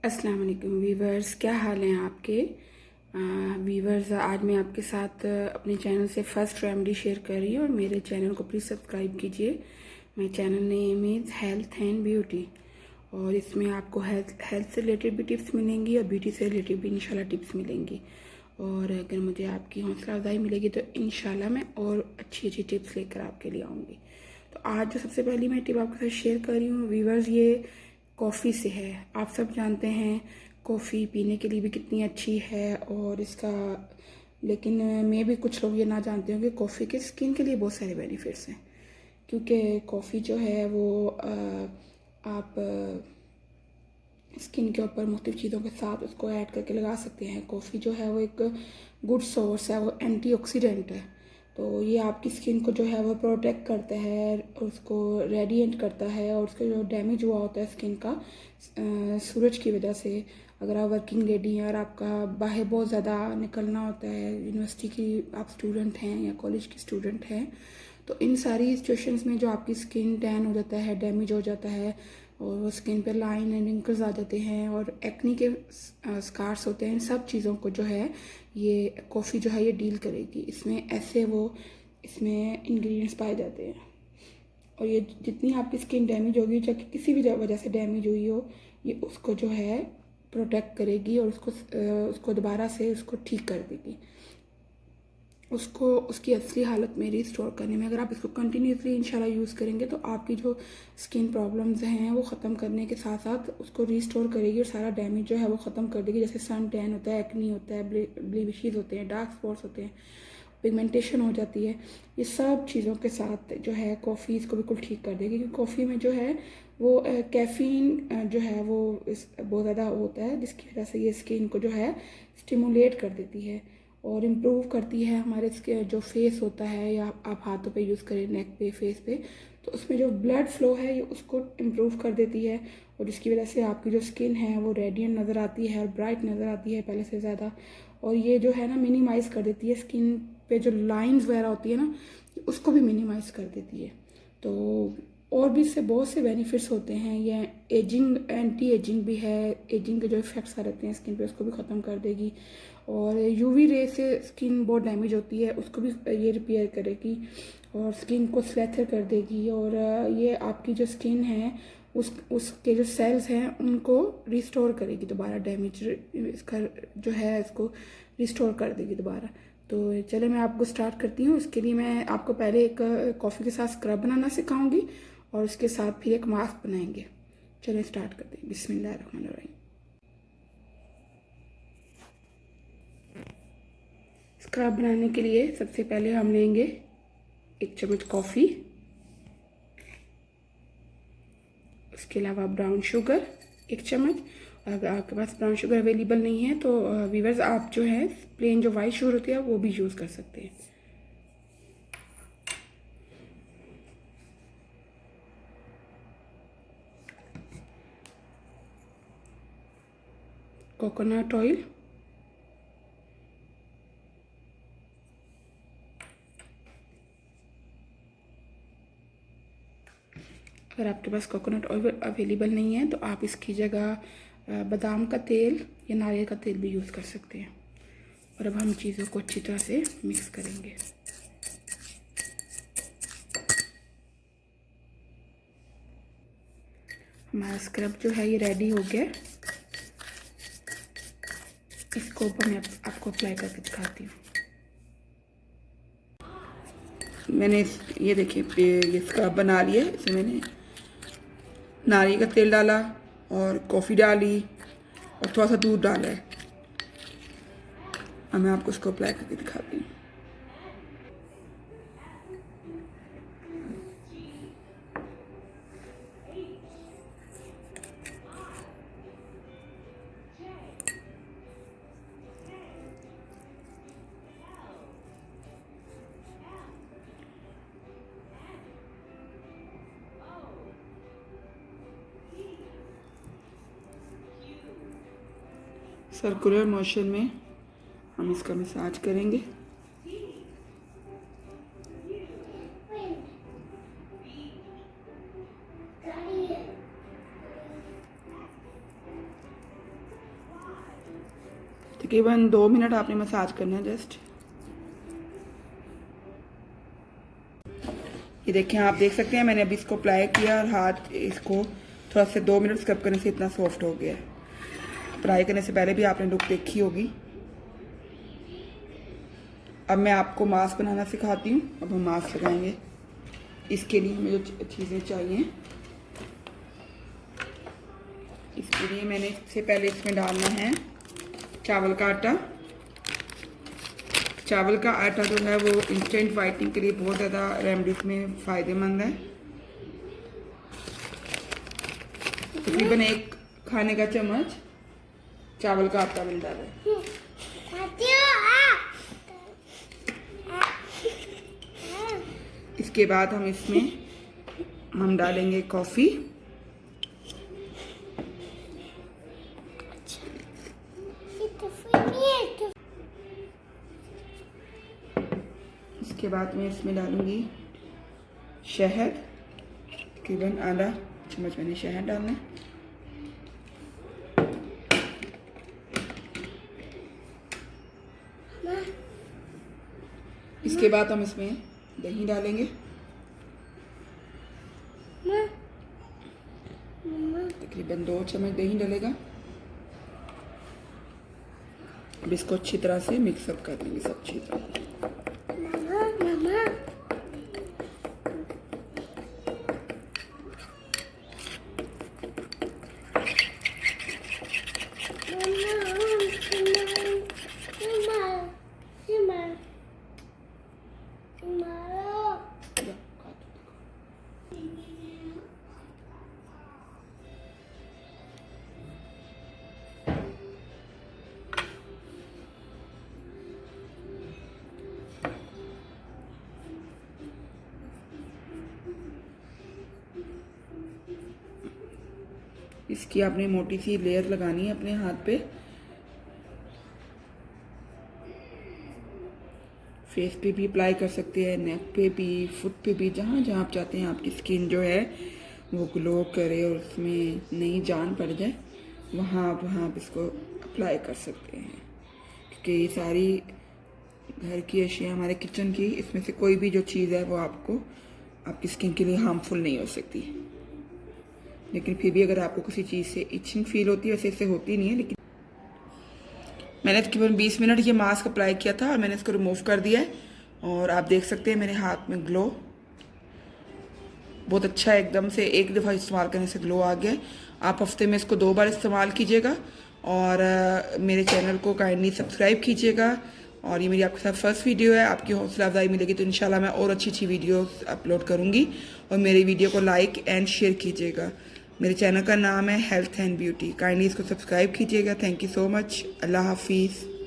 अस्सलाम वालेकुम वीवर्स, क्या हाल हैं आपके। वीवर्स, आज मैं आपके साथ अपने चैनल से फ़र्स्ट रेमेडी शेयर कर रही हूँ और मेरे चैनल को प्लीज़ सब्सक्राइब कीजिए। मेरे channel name is health and beauty और इसमें आपको हेल्थ से रिलेटेड भी टिप्स मिलेंगी और ब्यूटी से रिलेटेड भी इंशाल्लाह टिप्स मिलेंगी। और अगर मुझे आपकी हौसला अफजाई मिलेगी तो इंशाल्लाह मैं और अच्छी अच्छी टिप्स लेकर आपके लिए आऊँगी। तो आज जो सबसे पहली मैं टिप आपके साथ शेयर कर रही हूँ वीवर्स, ये कॉफ़ी से है। आप सब जानते हैं कॉफ़ी पीने के लिए भी कितनी अच्छी है और इसका, लेकिन मैं भी कुछ लोग ये ना जानते हों कि कॉफ़ी के स्किन के लिए बहुत सारे बेनिफिट्स हैं। क्योंकि कॉफ़ी जो है वो आप स्किन के ऊपर मुख्तलिफ चीज़ों के साथ उसको ऐड करके लगा सकते हैं। कॉफ़ी जो है वो एक गुड सोर्स है, वो एंटीऑक्सीडेंट है। तो ये आपकी स्किन को जो है वो प्रोटेक्ट करता है, उसको रेडिएंट करता है और उसका जो डैमेज हुआ होता है स्किन का सूरज की वजह से, अगर आप वर्किंग लेडी हैं और आपका बाहर बहुत ज़्यादा निकलना होता है, यूनिवर्सिटी की आप स्टूडेंट हैं या कॉलेज की स्टूडेंट हैं, तो इन सारी सिचुएशंस में जो आपकी स्किन टैन हो जाता है, डैमेज हो जाता है और स्किन पे लाइन एंड रिंकल्स आ जाते हैं और एक्नी के स्कार्स होते हैं, इन सब चीज़ों को जो है ये कॉफ़ी जो है ये डील करेगी। इसमें इंग्रेडिएंट्स पाए जाते हैं और ये जितनी आपकी स्किन डैमेज होगी, चाहे किसी भी वजह से डैमेज हुई हो, ये उसको जो है प्रोटेक्ट करेगी और उसको दोबारा से उसको ठीक कर देगी, उसको उसकी असली हालत में रिस्टोर करने में। अगर आप इसको कंटिन्यूसली इंशाल्लाह यूज़ करेंगे तो आपकी जो स्किन प्रॉब्लम्स हैं वो ख़त्म करने के साथ साथ उसको रिस्टोर करेगी और सारा डैमेज जो है वो ख़त्म कर देगी। जैसे सन टैन होता है, एक्नी होता है, ब्लीमिशेस होते हैं, डार्क स्पॉट्स होते हैं, पिगमेंटेशन हो जाती है, ये सब चीज़ों के साथ जो है कॉफ़ी इसको बिल्कुल ठीक कर देगी। क्योंकि कॉफ़ी में जो है वो कैफ़ीन जो है वो बहुत ज़्यादा होता है, जिसकी वजह से ये स्किन को जो है स्टिमुलेट कर देती है और इम्प्रूव करती है। हमारे इसके जो फेस होता है या आप हाथों पे यूज़ करें, नेक पे, फेस पे, तो उसमें जो ब्लड फ्लो है ये उसको इम्प्रूव कर देती है और जिसकी वजह से आपकी जो स्किन है वो रेडियंट नज़र आती है और ब्राइट नज़र आती है पहले से ज़्यादा। और ये जो है ना मिनिमाइज़ कर देती है स्किन पे जो लाइंस वगैरह होती है ना, उसको भी मिनिमाइज़ कर देती है। तो और भी इससे बहुत से बेनिफिट्स होते हैं। ये एंटी एजिंग भी है, एजिंग के जो इफ़ेक्ट्स आ रहते हैं स्किन पे उसको भी ख़त्म कर देगी और यूवी रे से स्किन बहुत डैमेज होती है उसको भी ये रिपेयर करेगी और स्किन को स्लेथर कर देगी और ये आपकी जो स्किन है उसके जो सेल्स हैं उनको रिस्टोर करेगी दोबारा, डैमेज इसका जो है इसको रिस्टोर कर देगी दोबारा। तो चले मैं आपको स्टार्ट करती हूँ। इसके लिए मैं आपको पहले एक कॉफ़ी के साथ स्क्रब बनाना सिखाऊंगी और उसके साथ फिर एक मास्क बनाएंगे। चलिए स्टार्ट करते हैं। बिस्मिल्लाहिर्रहमानिर्रहीम। स्क्रब बनाने के लिए सबसे पहले हम लेंगे 1 चम्मच कॉफ़ी, उसके अलावा ब्राउन शुगर 1 चम्मच। अगर आपके पास ब्राउन शुगर अवेलेबल नहीं है तो वीवर्स आप जो है प्लेन जो वाइट शुगर होती है वो भी यूज़ कर सकते हैं। कोकोनट ऑयल, अगर आपके पास कोकोनट ऑयल अवेलेबल नहीं है तो आप इसकी जगह बादाम का तेल या नारियल का तेल भी यूज़ कर सकते हैं। और अब हम चीज़ों को अच्छी तरह से मिक्स करेंगे। हमारा स्क्रब जो है ये रेडी हो गया। इसको मैं आपको अप्लाई करके दिखाती हूँ। मैंने ये देखिए ये स्क्रब बना लिया। इसमें मैंने नारियल का तेल डाला और कॉफ़ी डाली और थोड़ा सा दूध डाला है। अब मैं आपको इसको अप्लाई करके दिखाती हूँ। सर्कुलर मोशन में हम इसका मसाज करेंगे। तकरीबन 2 मिनट आपने मसाज करना है जस्ट। ये देखें, आप देख सकते हैं मैंने अभी इसको अप्लाई किया और हाथ इसको थोड़ा सा 2 मिनट स्क्रब करने से इतना सॉफ्ट हो गया है। अप्लाई करने से पहले भी आपने लुक देखी होगी। अब मैं आपको मास्क बनाना सिखाती हूँ। अब हम मास्क लगाएंगे। इसके लिए हमें जो चीज़ें चाहिए, इसके लिए मैंने सबसे पहले इसमें डालना है चावल का आटा। चावल का आटा जो है वो इंस्टेंट वाइटनिंग के लिए बहुत ज़्यादा रेमेडीज में फ़ायदेमंद है। तकरीबन 1 खाने का चम्मच चावल का आटा मिल डालें। इसके बाद हम इसमें डालेंगे कॉफ़ी। इसके बाद मैं इसमें डालूंगी शहद। तकरीबन आधा चम्मच मैंने शहद डालना है। इसके बाद हम इसमें दही डालेंगे। तकरीबन 2 चम्मच दही डलेगा। अब इसको अच्छी तरह से मिक्सअप कर देंगे सब चीज़ों। इसकी आपने मोटी सी लेयर लगानी है अपने हाथ पे। फेस पे भी अप्लाई कर सकते हैं, नेक पे भी, फुट पे भी, जहाँ जहाँ आप चाहते हैं आपकी स्किन जो है वो ग्लो करे और उसमें नई जान पड़ जाए, वहाँ आप इसको अप्लाई कर सकते हैं। क्योंकि ये सारी घर की अशिया हमारे किचन की, इसमें से कोई भी जो चीज़ है वो आपकी स्किन के लिए हार्मफुल नहीं हो सकती। लेकिन फिर भी अगर आपको किसी चीज़ से इचिंग फील होती है, वैसे इससे होती नहीं है। लेकिन मैंने तकरीबन 20 मिनट ये मास्क अप्लाई किया था और मैंने इसको रिमूव कर दिया है। और आप देख सकते हैं मेरे हाथ में ग्लो बहुत अच्छा है। एकदम से एक दफ़ा इस्तेमाल करने से ग्लो आ गया है। आप हफ्ते में इसको 2 बार इस्तेमाल कीजिएगा। और मेरे चैनल को काइंडली सब्सक्राइब कीजिएगा। और ये मेरी आपके साथ फर्स्ट वीडियो है। आपकी हौसला अफजाई मिलेगी तो इंशाल्लाह मैं और अच्छी वीडियोस अपलोड करूँगी। और मेरी वीडियो को लाइक एंड शेयर कीजिएगा। मेरे चैनल का नाम है हेल्थ एंड ब्यूटी। काइंडली इसको सब्सक्राइब कीजिएगा। Thank you so much. अल्लाह हाफिज़।